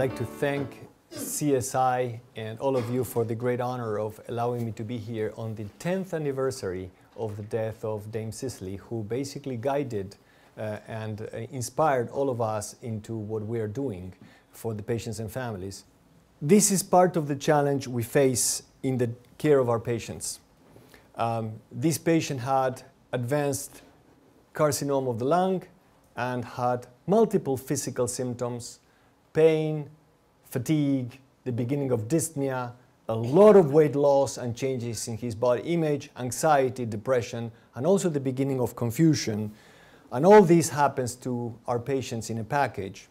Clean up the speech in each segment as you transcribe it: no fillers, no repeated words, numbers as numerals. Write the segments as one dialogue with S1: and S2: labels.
S1: like to thank CSI and all of you for the great honor of allowing me to be here on the 10th anniversary of the death of Dame Cicely, who basically guided and inspired all of us into what we are doing for the patients and families. This is part of the challenge we face in the care of our patients. This patient had advanced carcinoma of the lung and had multiple physical symptoms: pain, fatigue, the beginning of dyspnea, a lot of weight loss and changes in his body image, anxiety, depression, and also the beginning of confusion. And all this happens to our patients in a package.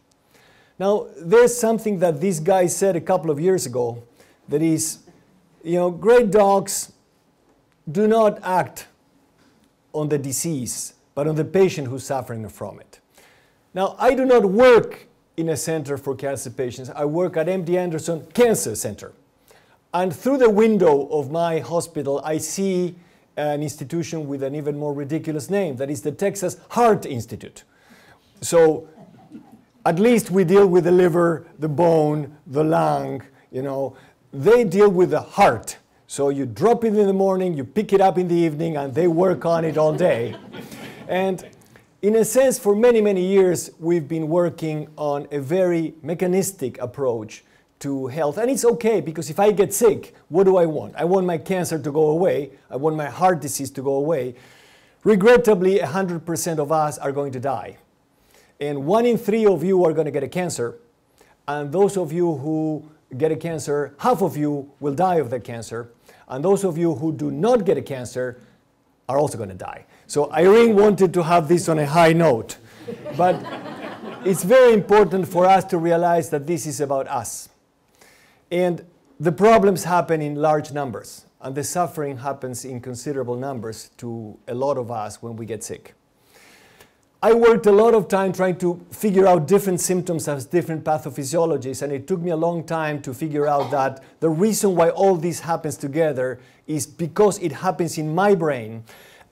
S1: Now, there's something that this guy said a couple of years ago that is, great dogs do not act on the disease, but on the patient who's suffering from it. Now, I do not work in a center for cancer patients. I work at MD Anderson Cancer Center. And through the window of my hospital, I see an institution with an even more ridiculous name, that is the Texas Heart Institute. So at least we deal with the liver, the bone, the lung, They deal with the heart. So you drop it in the morning, you pick it up in the evening, and they work on it all day. And in a sense, for many, many years, we've been working on a very mechanistic approach to health. And it's okay, because if I get sick, what do I want? I want my cancer to go away. I want my heart disease to go away. Regrettably, 100% of us are going to die. And 1 in 3 of you are going to get a cancer. And those of you who get a cancer, half of you will die of that cancer. And those of you who do not get a cancer are also going to die. So Irene wanted to have this on a high note. But it's very important for us to realize that this is about us. And the problems happen in large numbers. And the suffering happens in considerable numbers to a lot of us when we get sick. I worked a lot of time trying to figure out different symptoms as different pathophysiologies, and it took me a long time to figure out that the reason why all this happens together is because it happens in my brain,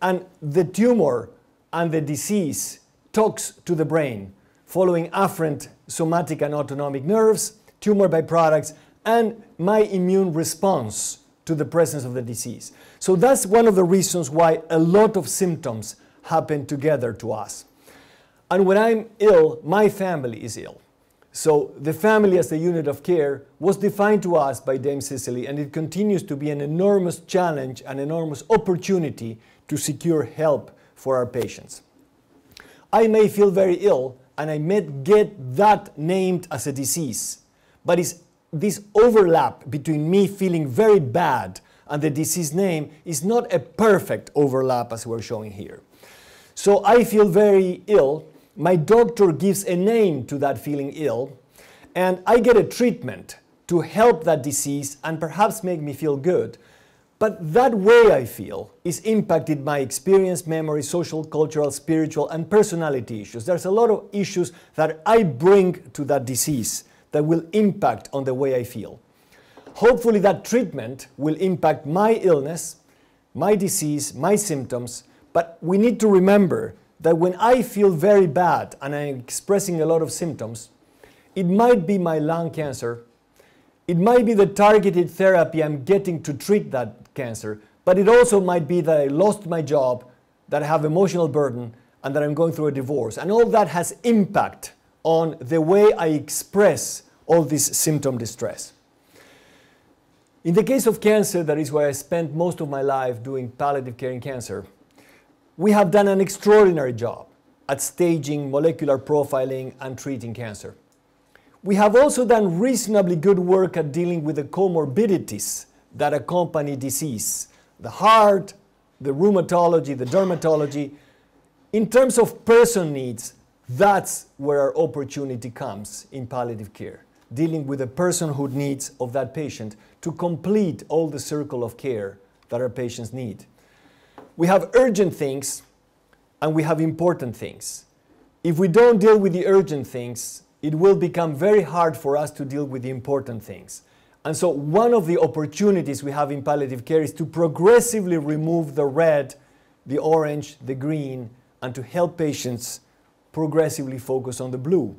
S1: and the tumor and the disease talks to the brain, following afferent somatic and autonomic nerves, tumor byproducts, and my immune response to the presence of the disease. So that's one of the reasons why a lot of symptoms happen together to us. And when I'm ill, my family is ill. So the family as the unit of care was defined to us by Dame Cicely, and it continues to be an enormous challenge, an enormous opportunity to secure help for our patients. I may feel very ill, and I may get that named as a disease, but it's this overlap between me feeling very bad and the disease name is not a perfect overlap as we're showing here. So I feel very ill. My doctor gives a name to that feeling ill, and I get a treatment to help that disease and perhaps make me feel good. But that way I feel is impacted by experience, memory, social, cultural, spiritual, and personality issues. There's a lot of issues that I bring to that disease that will impact on the way I feel. Hopefully that treatment will impact my illness, my disease, my symptoms, but we need to remember that when I feel very bad and I'm expressing a lot of symptoms, it might be my lung cancer, it might be the targeted therapy I'm getting to treat that cancer, but it also might be that I lost my job, that I have emotional burden, and that I'm going through a divorce. And all that has impact on the way I express all this symptom distress. In the case of cancer, that is where I spent most of my life doing palliative care in cancer, we have done an extraordinary job at staging, molecular profiling, and treating cancer. We have also done reasonably good work at dealing with the comorbidities that accompany disease, the heart, the rheumatology, the dermatology. In terms of person needs, that's where our opportunity comes in palliative care, dealing with the personhood needs of that patient to complete all the circle of care that our patients need. We have urgent things and we have important things. If we don't deal with the urgent things, it will become very hard for us to deal with the important things. And so one of the opportunities we have in palliative care is to progressively remove the red, the orange, the green, and to help patients progressively focus on the blue.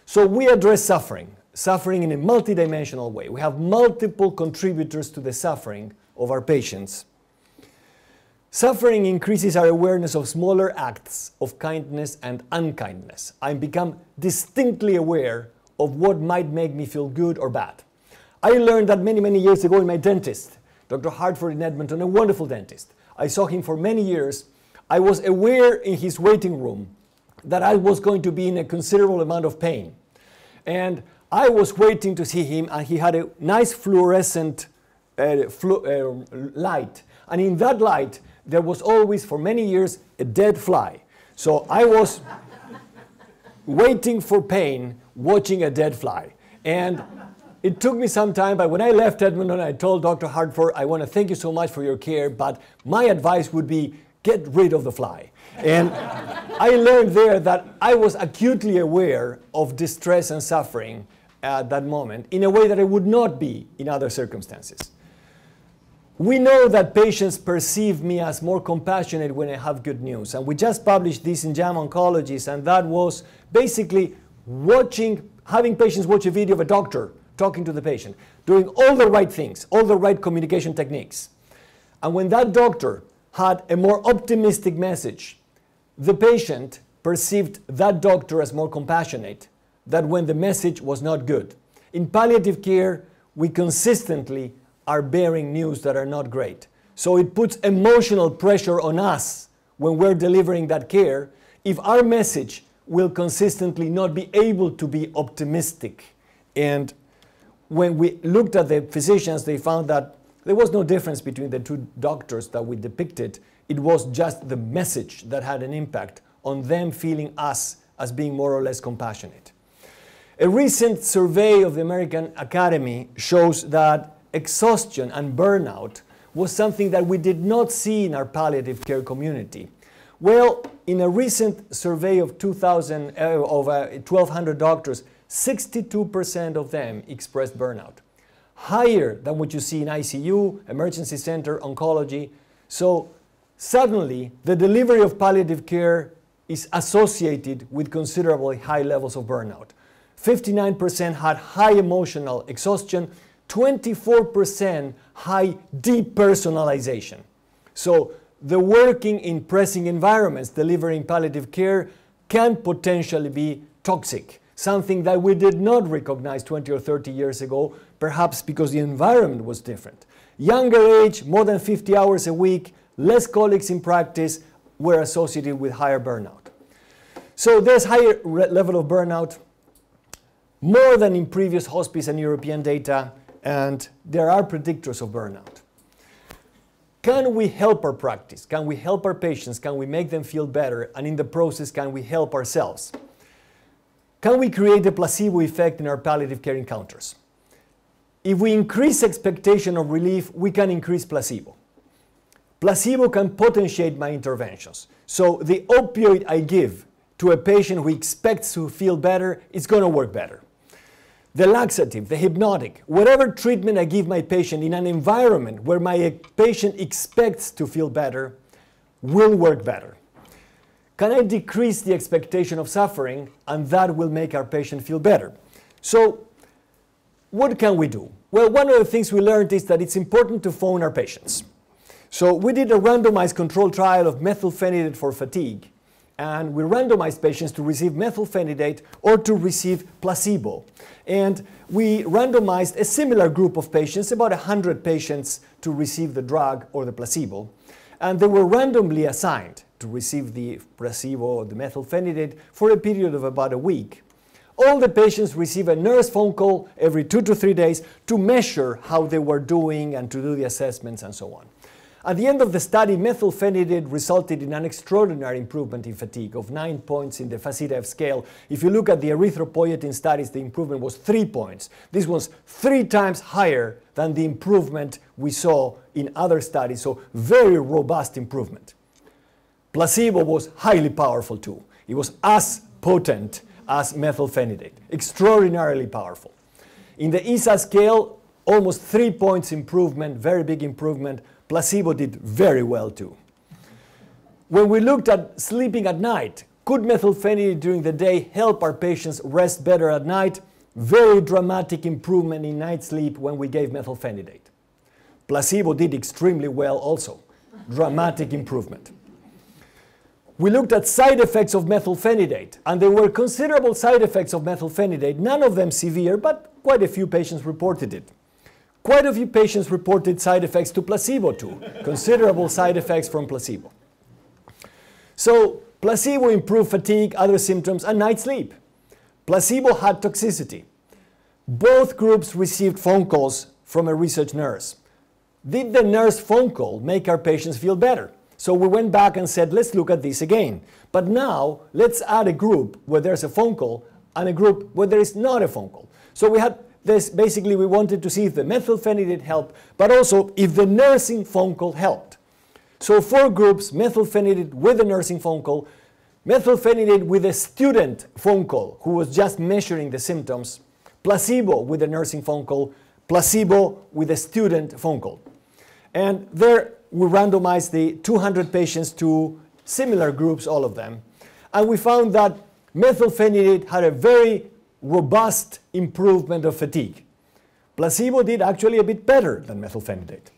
S1: So we address suffering, suffering in a multidimensional way. We have multiple contributors to the suffering of our patients. Suffering increases our awareness of smaller acts of kindness and unkindness. I become distinctly aware of what might make me feel good or bad. I learned that many, many years ago in my dentist, Dr. Hartford in Edmonton, a wonderful dentist. I saw him for many years. I was aware in his waiting room that I was going to be in a considerable amount of pain. And I was waiting to see him, and he had a nice fluorescent light. And in that light, there was always, for many years, a dead fly. So I was waiting for pain, watching a dead fly. And it took me some time, but when I left Edmonton, I told Dr. Hartford, I want to thank you so much for your care, but my advice would be get rid of the fly. And I learned there that I was acutely aware of distress and suffering at that moment in a way that I would not be in other circumstances. We know that patients perceive me as more compassionate when I have good news. And we just published this in JAMA Oncologist, and that was basically having patients watch a video of a doctor talking to the patient, doing all the right things, all the right communication techniques. And when that doctor had a more optimistic message, the patient perceived that doctor as more compassionate than when the message was not good. In palliative care, we consistently are bearing news that are not great. So it puts emotional pressure on us when we're delivering that care if our message will consistently not be able to be optimistic. And when we looked at the physicians, they found that there was no difference between the two doctors that we depicted. It was just the message that had an impact on them feeling us as being more or less compassionate. A recent survey of the American Academy shows that exhaustion and burnout was something that we did not see in our palliative care community. Well, in a recent survey of 1,200 doctors, 62% of them expressed burnout, higher than what you see in ICU, emergency center, oncology. So suddenly, the delivery of palliative care is associated with considerably high levels of burnout. 59% had high emotional exhaustion, 24% high depersonalization. So the working in pressing environments delivering palliative care can potentially be toxic, something that we did not recognize 20 or 30 years ago, perhaps because the environment was different. Younger age, more than 50 hours a week, less colleagues in practice were associated with higher burnout. So there's higher level of burnout, more than in previous hospice and European data, and there are predictors of burnout. Can we help our practice? Can we help our patients? Can we make them feel better? And in the process, can we help ourselves? Can we create a placebo effect in our palliative care encounters? If we increase expectation of relief, we can increase placebo. Placebo can potentiate my interventions. So the opioid I give to a patient who expects to feel better, it's going to work better. The laxative, the hypnotic, whatever treatment I give my patient in an environment where my patient expects to feel better will work better. Can I decrease the expectation of suffering, and that will make our patient feel better? So what can we do? Well, one of the things we learned is that it's important to phone our patients. So we did a randomized controlled trial of methylphenidate for fatigue, and we randomized patients to receive methylphenidate or to receive placebo. And we randomized a similar group of patients, about 100 patients, to receive the drug or the placebo. And they were randomly assigned to receive the placebo or the methylphenidate for a period of about a week. All the patients receive a nurse phone call every 2 to 3 days to measure how they were doing and to do the assessments and so on. At the end of the study, methylphenidate resulted in an extraordinary improvement in fatigue of 9 points in the FACITA-F scale. If you look at the erythropoietin studies, the improvement was 3 points. This was 3 times higher than the improvement we saw in other studies, so very robust improvement. Placebo was highly powerful too. It was as potent as methylphenidate, extraordinarily powerful. In the ESA scale, almost 3 points improvement, very big improvement. Placebo did very well too. When we looked at sleeping at night, could methylphenidate during the day help our patients rest better at night? very dramatic improvement in night sleep when we gave methylphenidate. Placebo did extremely well also, dramatic improvement. We looked at side effects of methylphenidate, and there were considerable side effects of methylphenidate, none of them severe, but quite a few patients reported it. Quite a few patients reported side effects to placebo too, considerable side effects from placebo. So placebo improved fatigue, other symptoms, and night sleep. Placebo had toxicity. Both groups received phone calls from a research nurse. Did the nurse phone call make our patients feel better? So we went back and said, let's look at this again. But now, let's add a group where there's a phone call and a group where there is not a phone call. So we had this, basically we wanted to see if the methylphenidate helped, but also if the nursing phone call helped. So 4 groups, methylphenidate with a nursing phone call, methylphenidate with a student phone call who was just measuring the symptoms, placebo with a nursing phone call, placebo with a student phone call. And there we randomized the 200 patients to similar groups, all of them. And we found that methylphenidate had a very robust improvement of fatigue. Placebo did actually a bit better than methylphenidate.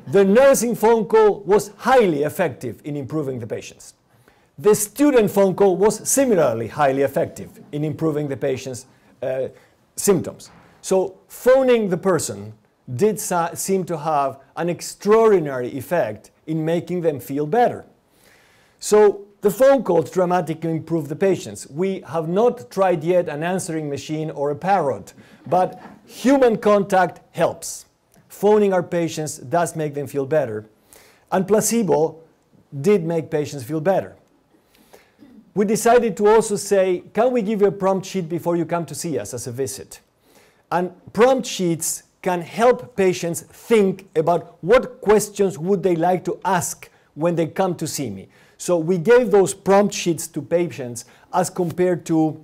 S1: The nursing phone call was highly effective in improving the patients. The student phone call was similarly highly effective in improving the patient's symptoms. So phoning the person did seem to have an extraordinary effect in making them feel better. So the phone calls dramatically improve the patients. We have not tried yet an answering machine or a parrot, but human contact helps. Phoning our patients does make them feel better. And placebo did make patients feel better. We decided to also say, can we give you a prompt sheet before you come to see us as a visit? And prompt sheets can help patients think about what questions would they like to ask when they come to see me. So we gave those prompt sheets to patients as compared to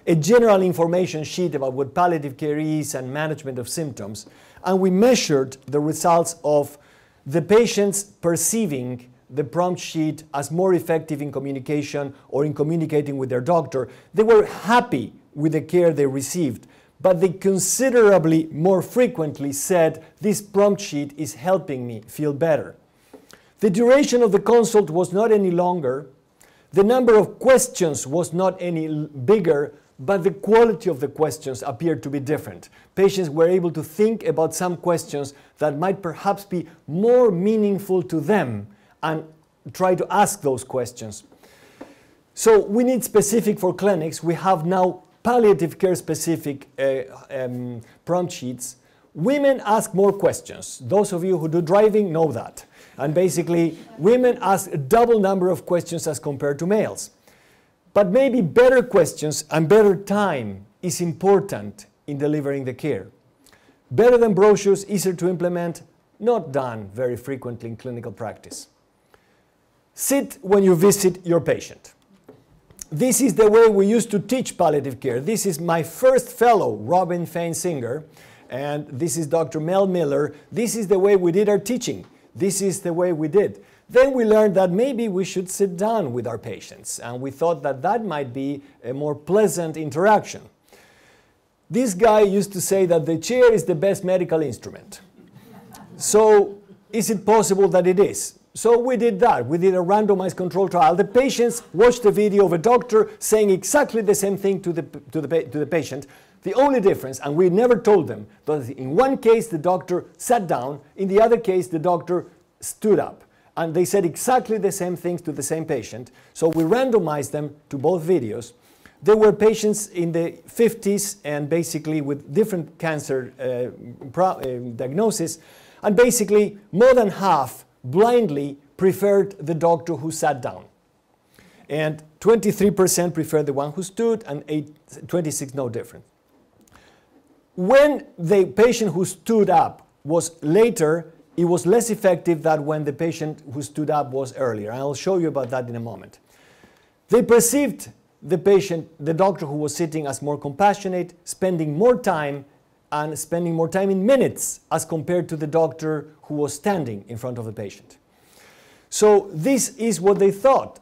S1: a general information sheet about what palliative care is and management of symptoms. And we measured the results of the patients perceiving the prompt sheet as more effective in communication or in communicating with their doctor. They were happy with the care they received, but they considerably more frequently said, this prompt sheet is helping me feel better. The duration of the consult was not any longer, the number of questions was not any bigger, but the quality of the questions appeared to be different. Patients were able to think about some questions that might perhaps be more meaningful to them and try to ask those questions. So we need specific for clinics. We have now palliative care specific prompt sheets. Women ask more questions. Those of you who do driving know that. And basically, women ask a double number of questions as compared to males. But maybe better questions and better time is important in delivering the care. Better than brochures, easier to implement, not done very frequently in clinical practice. Sit when you visit your patient. This is the way we used to teach palliative care. This is my first fellow, Robin Fain-Singer, and this is Dr. Mel Miller. This is the way we did our teaching. This is the way we did. Then we learned that maybe we should sit down with our patients, and we thought that that might be a more pleasant interaction. This guy used to say that the chair is the best medical instrument. So is it possible that it is? So we did that. We did a randomized control trial. The patients watched a video of a doctor saying exactly the same thing to the patient. The only difference, and we never told them, that in one case the doctor sat down, in the other case the doctor stood up. And they said exactly the same things to the same patient. So we randomized them to both videos. There were patients in the 50s and basically with different cancer diagnosis. And basically more than half blindly preferred the doctor who sat down. And 23% preferred the one who stood, and 26% no different. When the patient who stood up was later, it was less effective than when the patient who stood up was earlier. And I'll show you about that in a moment. They perceived the patient, the doctor who was sitting, as more compassionate, spending more time and spending more time in minutes as compared to the doctor who was standing in front of the patient. So this is what they thought.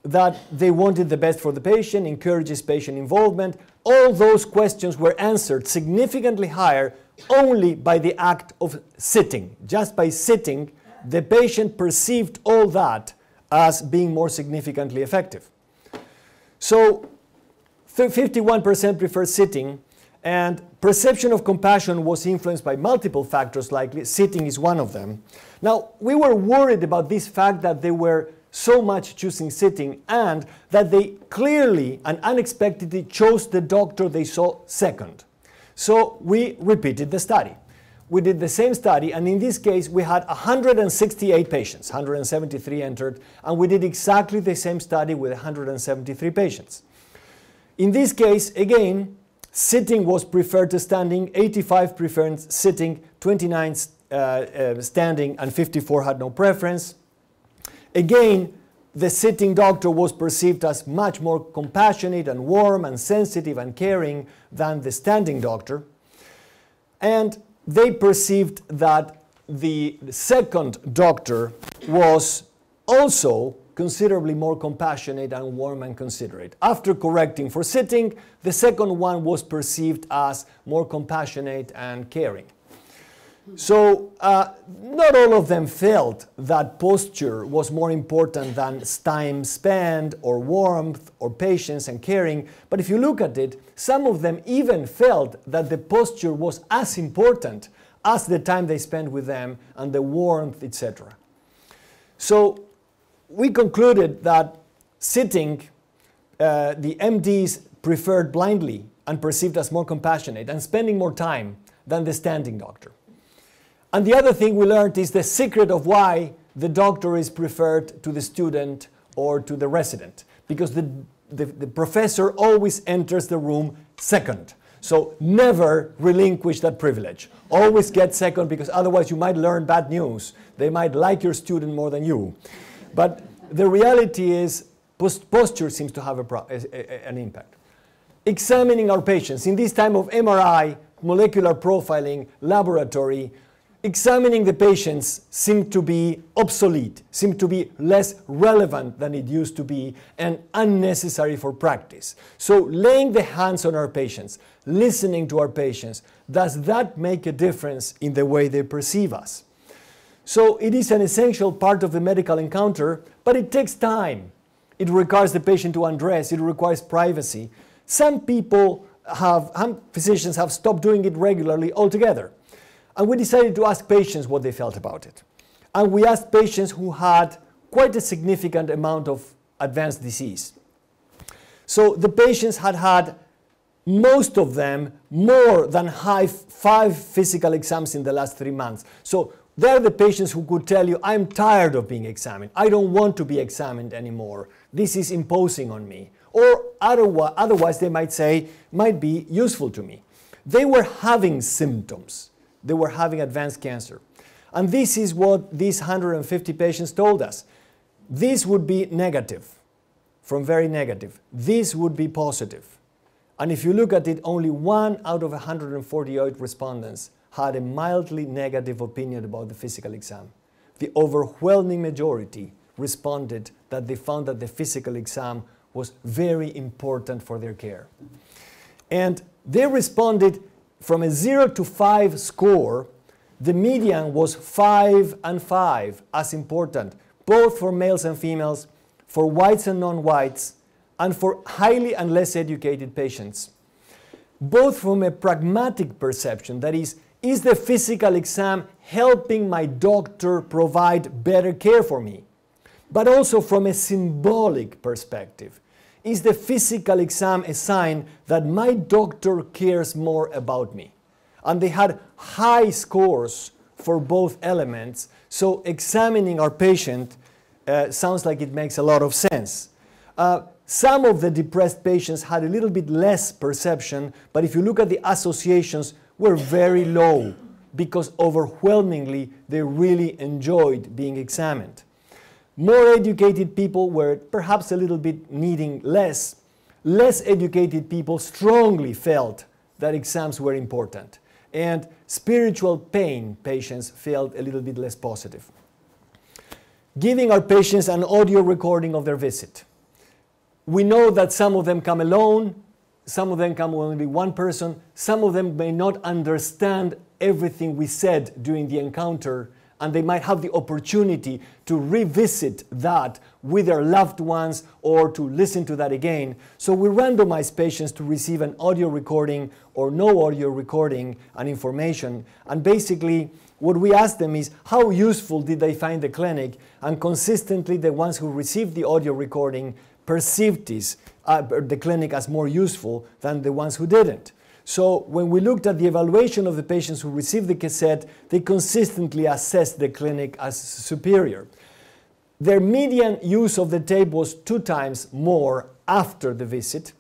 S1: that they wanted the best for the patient, encourages patient involvement. All those questions were answered significantly higher only by the act of sitting. Just by sitting, the patient perceived all that as being more significantly effective. So 51% preferred sitting, and perception of compassion was influenced by multiple factors, likely sitting is one of them. Now, we were worried about this fact that they were so much choosing sitting and that they clearly and unexpectedly chose the doctor they saw second. So we repeated the study. We did the same study, and in this case we had 168 patients, 173 entered, and we did exactly the same study with 173 patients. In this case, again, sitting was preferred to standing, 85 preferred sitting, 29 standing, and 54 had no preference. Again, the sitting doctor was perceived as much more compassionate and warm and sensitive and caring than the standing doctor. And they perceived that the second doctor was also considerably more compassionate and warm and considerate. After correcting for sitting, the second one was perceived as more compassionate and caring. So not all of them felt that posture was more important than time spent or warmth or patience and caring. But if you look at it, some of them even felt that the posture was as important as the time they spent with them and the warmth, etc. So we concluded that sitting, the MDs preferred blindly and perceived as more compassionate and spending more time than the standing doctor. And the other thing we learned is the secret of why the doctor is preferred to the student or to the resident. Because the professor always enters the room second. So never relinquish that privilege. Always get second, because otherwise you might learn bad news. They might like your student more than you. But the reality is posture seems to have an impact. Examining our patients. In this time of MRI, molecular profiling, laboratory, examining the patients seemed to be obsolete, seemed to be less relevant than it used to be, and unnecessary for practice. So laying the hands on our patients, listening to our patients, does that make a difference in the way they perceive us? So it is an essential part of the medical encounter, but it takes time. It requires the patient to undress, it requires privacy. Some physicians have stopped doing it regularly altogether. And we decided to ask patients what they felt about it. And we asked patients who had quite a significant amount of advanced disease. So the patients had most of them, more than 5 physical exams in the last 3 months. So they're the patients who could tell you, I'm tired of being examined. I don't want to be examined anymore. This is imposing on me. Or otherwise they might say, might be useful to me. They were having symptoms. They were having advanced cancer. And this is what these 150 patients told us. This would be negative, from very negative. This would be positive. And if you look at it, only 1 out of 148 respondents had a mildly negative opinion about the physical exam. The overwhelming majority responded that they found that the physical exam was very important for their care. And they responded from a 0 to 5 score, the median was 5 and 5, as important, both for males and females, for whites and non-whites, and for highly and less educated patients. Both from a pragmatic perception, that is the physical exam helping my doctor provide better care for me? But also from a symbolic perspective. Is the physical exam a sign that my doctor cares more about me? And they had high scores for both elements, so examining our patient sounds like it makes a lot of sense. Some of the depressed patients had a little bit less perception, but if you look at the associations, were very low, because overwhelmingly they really enjoyed being examined. More educated people were perhaps a little bit needing less. Less educated people strongly felt that exams were important. And spiritual pain patients felt a little bit less positive. Giving our patients an audio recording of their visit. We know that some of them come alone, some of them come with only one person, some of them may not understand everything we said during the encounter, and they might have the opportunity to revisit that with their loved ones or to listen to that again. So we randomize patients to receive an audio recording or no audio recording and information. And basically, what we ask them is, how useful did they find the clinic? And consistently, the ones who received the audio recording perceived the clinic as more useful than the ones who didn't. So when we looked at the evaluation of the patients who received the cassette, they consistently assessed the clinic as superior. Their median use of the tape was 2 times more after the visit,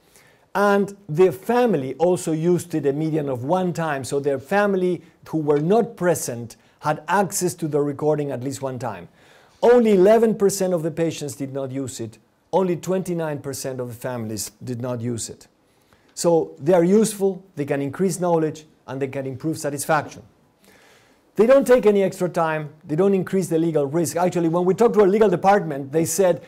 S1: and the family also used it a median of 1 time. So their family who were not present had access to the recording at least 1 time. Only 11% of the patients did not use it. Only 29% of the families did not use it. So they are useful, they can increase knowledge, and they can improve satisfaction. They don't take any extra time, they don't increase the legal risk. Actually, when we talked to our legal department, they said,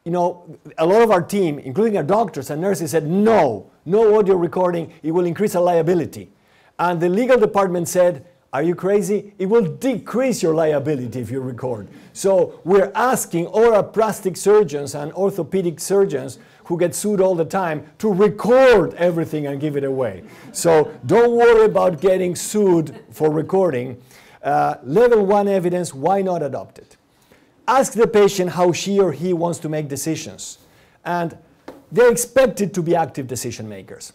S1: you know, a lot of our team, including our doctors and nurses, said, no audio recording, it will increase our liability. And the legal department said, are you crazy? It will decrease your liability if you record. So we're asking all our plastic surgeons and orthopedic surgeons who get sued all the time to record everything and give it away. So don't worry about getting sued for recording. Level 1 evidence, why not adopt it? Ask the patient how she or he wants to make decisions. And they're expected to be active decision makers.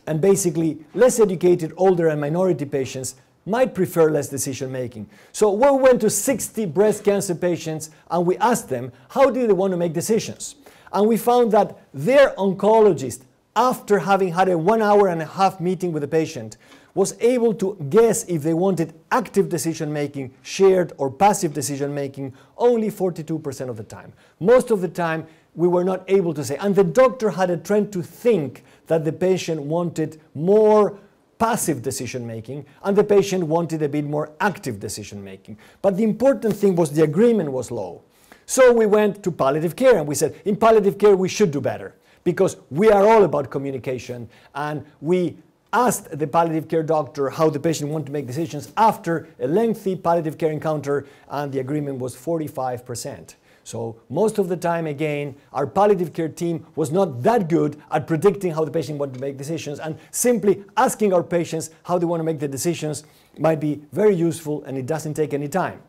S1: And basically, less educated, older and minority patients might prefer less decision making. So we went to 60 breast cancer patients and we asked them, how do they want to make decisions? And we found that their oncologist, after having had a 1.5 hour meeting with the patient, was able to guess if they wanted active decision making, shared or passive decision making, only 42% of the time. Most of the time, we were not able to say. And the doctor had a trend to think that the patient wanted more passive decision making and the patient wanted a bit more active decision making. But the important thing was the agreement was low. So we went to palliative care and we said, in palliative care we should do better because we are all about communication, and we asked the palliative care doctor how the patient wanted to make decisions after a lengthy palliative care encounter, and the agreement was 45%. So most of the time, again, our palliative care team was not that good at predicting how the patient wanted to make decisions, and simply asking our patients how they want to make the decisions might be very useful, and it doesn't take any time.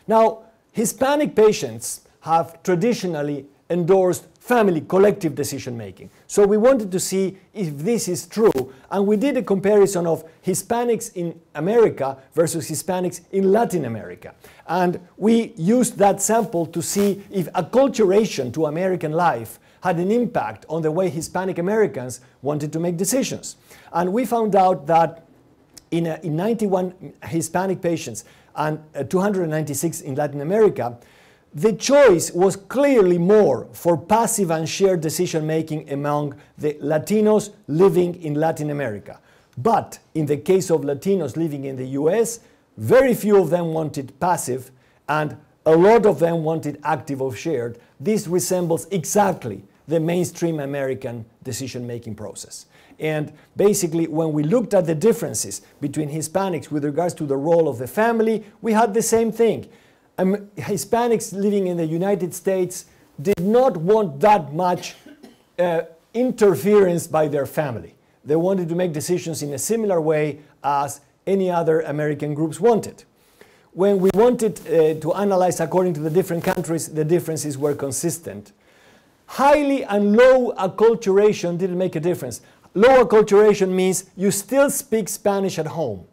S1: Now, Hispanic patients have traditionally endorsed family collective decision making. So we wanted to see if this is true, and we did a comparison of Hispanics in America versus Hispanics in Latin America. And we used that sample to see if acculturation to American life had an impact on the way Hispanic Americans wanted to make decisions. And we found out that in 91 Hispanic patients and 296 in Latin America, the choice was clearly more for passive and shared decision making among the Latinos living in Latin America. But in the case of Latinos living in the US, very few of them wanted passive and a lot of them wanted active or shared. This resembles exactly the mainstream American decision making process. And basically, when we looked at the differences between Hispanics with regards to the role of the family, we had the same thing. Hispanics living in the United States did not want that much interference by their family. They wanted to make decisions in a similar way as any other American groups wanted. When we wanted to analyze according to the different countries, the differences were consistent. High and low acculturation didn't make a difference. Low acculturation means you still speak Spanish at home.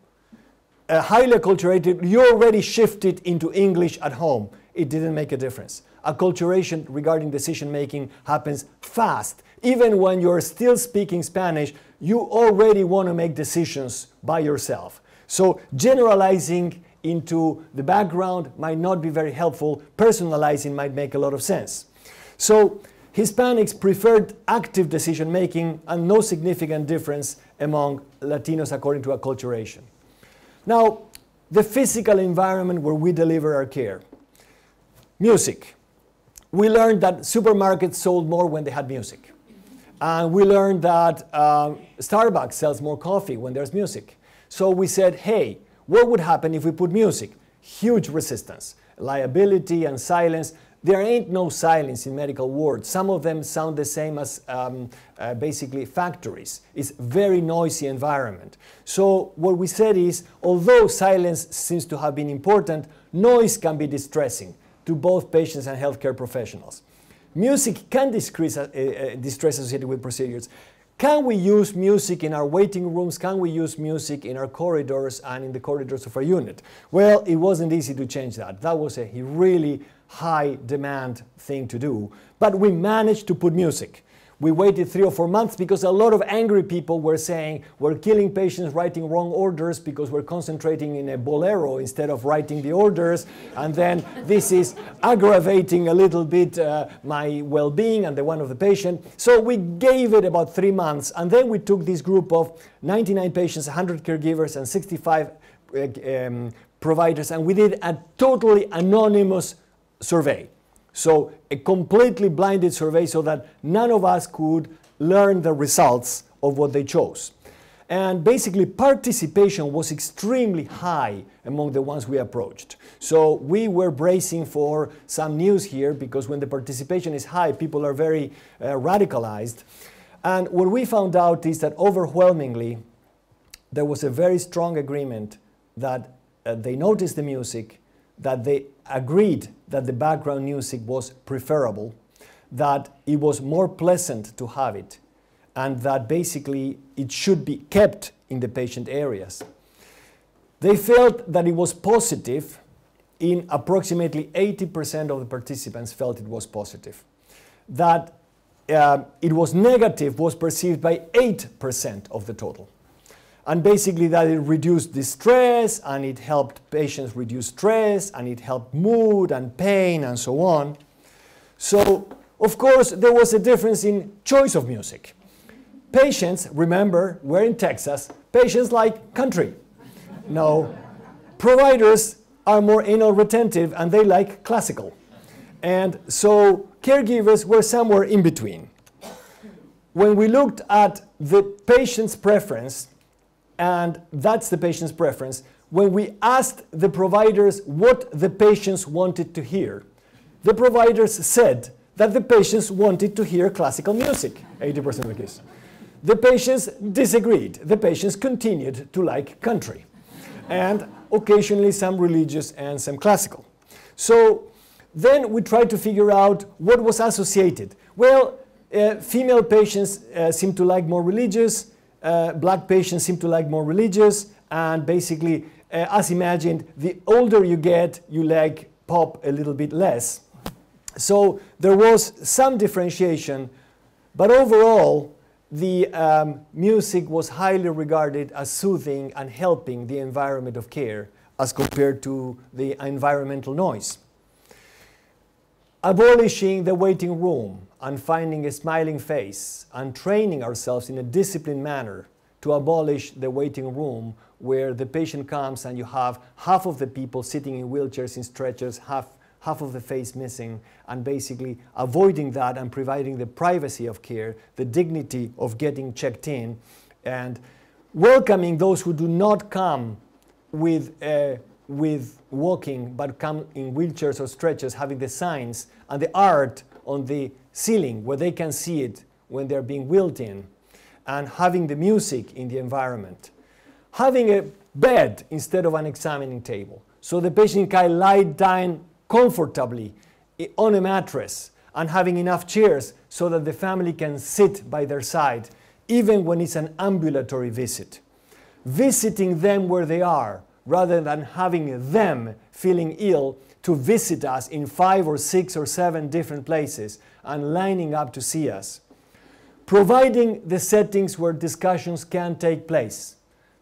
S1: Highly acculturated, you already shifted into English at home. It didn't make a difference. Acculturation regarding decision making happens fast. Even when you're still speaking Spanish, you already want to make decisions by yourself. So generalizing into the background might not be very helpful. Personalizing might make a lot of sense. So Hispanics preferred active decision making and no significant difference among Latinos according to acculturation. Now, the physical environment where we deliver our care. Music. We learned that supermarkets sold more when they had music. And we learned that Starbucks sells more coffee when there's music. So we said, hey, what would happen if we put music? Huge resistance, liability and silence. There ain't no silence in medical wards. Some of them sound the same as basically factories. It's a very noisy environment. So what we said is, although silence seems to have been important, noise can be distressing to both patients and healthcare professionals. Music can decrease distress associated with procedures. Can we use music in our waiting rooms? Can we use music in our corridors and in the corridors of our unit? Well, it wasn't easy to change that. That was a really high demand thing to do. But we managed to put music. We waited 3 or 4 months because a lot of angry people were saying we're killing patients writing wrong orders because we're concentrating in a bolero instead of writing the orders, and then this is aggravating a little bit my well-being and the one of the patient. So we gave it about 3 months, and then we took this group of 99 patients, 100 caregivers, and 65 providers, and we did a totally anonymous survey. So a completely blinded survey so that none of us could learn the results of what they chose. And basically participation was extremely high among the ones we approached. So we were bracing for some news here because when the participation is high, people are very radicalized. And what we found out is that overwhelmingly, there was a very strong agreement that they noticed the music, that they agreed that the background music was preferable, that it was more pleasant to have it, and that basically it should be kept in the patient areas. They felt that it was positive. In approximately 80% of the participants felt it was positive. That it was negative was perceived by 8% of the total. And basically that it reduced distress, and it helped patients reduce stress, and it helped mood and pain and so on. So, of course, there was a difference in choice of music. Patients, remember, we're in Texas, patients like country. No, providers are more anal retentive and they like classical. And so caregivers were somewhere in between. When we looked at the patient's preference, and that's the patient's preference, when we asked the providers what the patients wanted to hear, the providers said that the patients wanted to hear classical music, 80% of the case. The patients disagreed. The patients continued to like country, and occasionally some religious and some classical. So then we tried to figure out what was associated. Well, female patients seem to like more religious, black patients seem to like more religious, and basically, as imagined, the older you get, you like pop a little bit less. So there was some differentiation, but overall, the music was highly regarded as soothing and helping the environment of care as compared to the environmental noise. Abolishing the waiting room and finding a smiling face and training ourselves in a disciplined manner to abolish the waiting room where the patient comes and you have half of the people sitting in wheelchairs, in stretchers, half of the face missing, and basically avoiding that and providing the privacy of care, the dignity of getting checked in, and welcoming those who do not come with walking but come in wheelchairs or stretchers, having the signs and the art on the ceiling where they can see it when they're being wheeled in, and having the music in the environment. Having a bed instead of an examining table, so the patient can lie down comfortably on a mattress, and having enough chairs so that the family can sit by their side, even when it's an ambulatory visit. Visiting them where they are, rather than having them feeling ill to visit us in 5 or 6 or 7 different places and lining up to see us. Providing the settings where discussions can take place,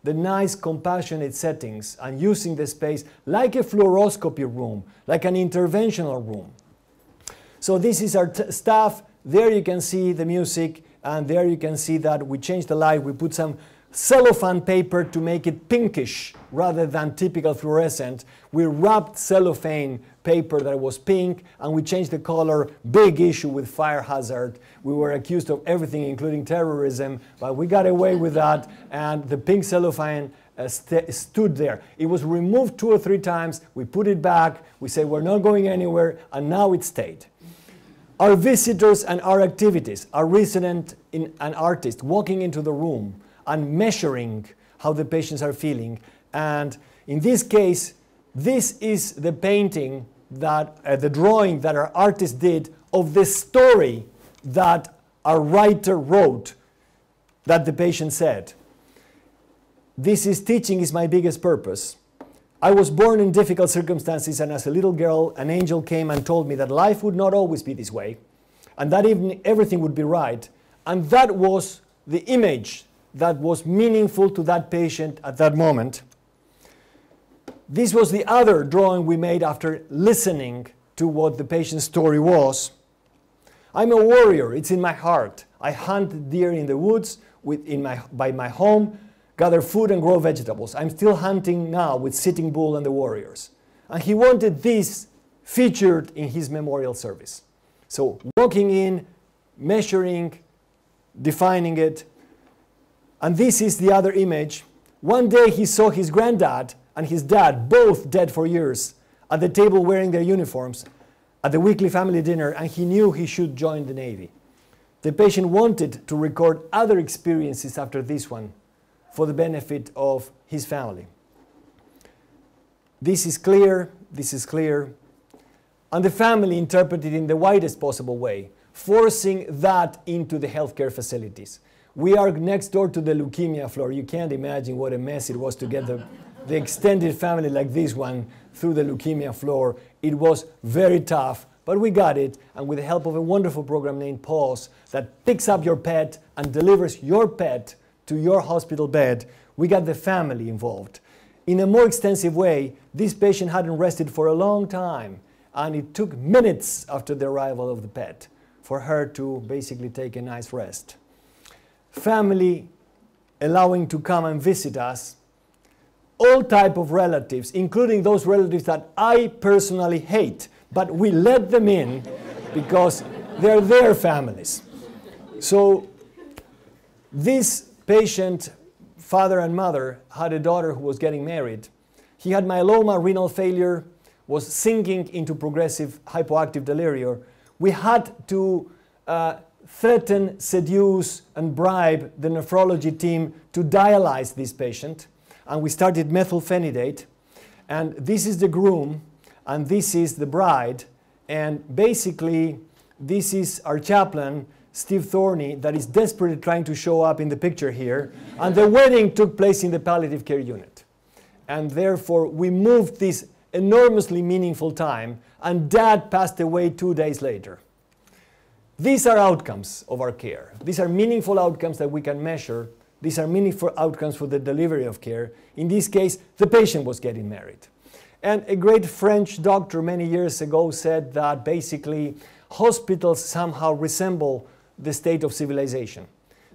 S1: the nice compassionate settings, and using the space like a fluoroscopy room, like an interventional room. So this is our staff. There you can see the music, and there you can see that we changed the light. We put some cellophane paper to make it pinkish rather than typical fluorescent. We wrapped cellophane paper that was pink, and we changed the color. Big issue with fire hazard. We were accused of everything, including terrorism, but we got away with that, and the pink cellophane stood there. It was removed 2 or 3 times. We put it back. We said we're not going anywhere, and now it stayed. Our visitors and our activities, our resident and artist walking into the room and measuring how the patients are feeling. And in this case, this is the painting that, the drawing that our artist did of the story that our writer wrote that the patient said. This is teaching is my biggest purpose. I was born in difficult circumstances, and as a little girl, an angel came and told me that life would not always be this way, and that even everything would be right. And that was the image that was meaningful to that patient at that moment. This was the other drawing we made after listening to what the patient's story was. I'm a warrior, it's in my heart. I hunt deer in the woods by my home, gather food and grow vegetables. I'm still hunting now with Sitting Bull and the Warriors. And he wanted this featured in his memorial service. So walking in, measuring, defining it. And this is the other image. One day he saw his granddad and his dad, both dead for years, at the table wearing their uniforms at the weekly family dinner, and he knew he should join the Navy. The patient wanted to record other experiences after this one for the benefit of his family. This is clear, this is clear. And the family interpreted in the widest possible way, forcing that into the healthcare facilities. We are next door to the leukemia floor. You can't imagine what a mess it was to get the extended family like this one through the leukemia floor. It was very tough, but we got it. And with the help of a wonderful program named Pause that picks up your pet and delivers your pet to your hospital bed, we got the family involved. In a more extensive way, this patient hadn't rested for a long time, and it took minutes after the arrival of the pet for her to basically take a nice rest. Family allowing to come and visit us, all type of relatives, including those relatives that I personally hate, but we let them in because they're their families. So this patient, father and mother, had a daughter who was getting married. He had myeloma, renal failure, was sinking into progressive hypoactive delirium. We had to threaten, seduce, and bribe the nephrology team to dialyze this patient. And we started methylphenidate. And this is the groom, and this is the bride. And basically, this is our chaplain, Steve Thorney, that is desperately trying to show up in the picture here. And the wedding took place in the palliative care unit. And therefore, we moved this enormously meaningful time, and Dad passed away 2 days later. These are outcomes of our care. These are meaningful outcomes that we can measure. These are meaningful outcomes for the delivery of care. In this case, the patient was getting married. And a great French doctor many years ago said that basically hospitals somehow resemble the state of civilization.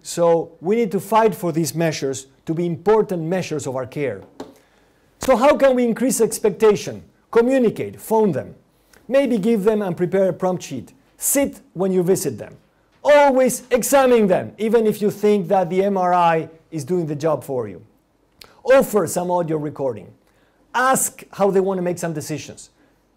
S1: So we need to fight for these measures to be important measures of our care. So how can we increase expectation? Communicate, phone them. Maybe give them and prepare a prompt sheet. Sit when you visit them. Always examine them, even if you think that the MRI is doing the job for you. Offer some audio recording. Ask how they want to make some decisions.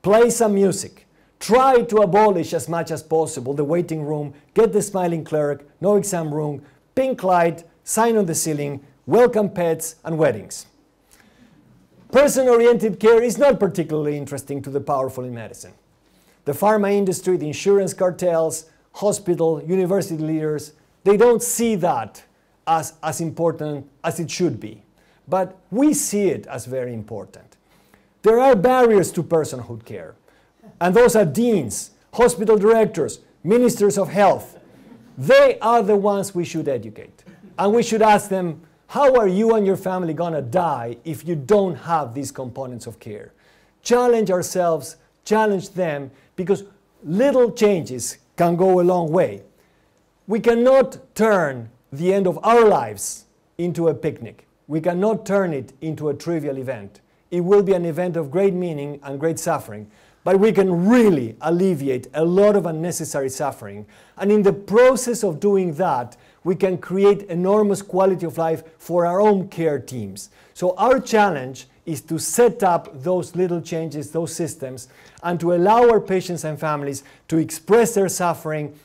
S1: Play some music. Try to abolish as much as possible the waiting room, get the smiling clerk, no exam room, pink light, sign on the ceiling, welcome pets, and weddings. Person-oriented care is not particularly interesting to the powerful in medicine. The pharma industry, the insurance cartels, hospital, university leaders, they don't see that as important as it should be. But we see it as very important. There are barriers to personhood care. And those are deans, hospital directors, ministers of health. They are the ones we should educate. And we should ask them, how are you and your family going to die if you don't have these components of care? Challenge ourselves, challenge them, because little changes can go a long way. We cannot turn the end of our lives into a picnic. We cannot turn it into a trivial event. It will be an event of great meaning and great suffering, but we can really alleviate a lot of unnecessary suffering. And in the process of doing that, we can create enormous quality of life for our own care teams. So our challenge is to set up those little changes, those systems, and to allow our patients and families to express their suffering,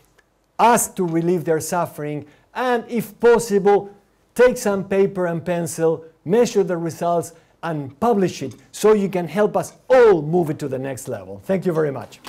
S1: us to relieve their suffering, and if possible, take some paper and pencil, measure the results, and publish it so you can help us all move it to the next level. Thank you very much.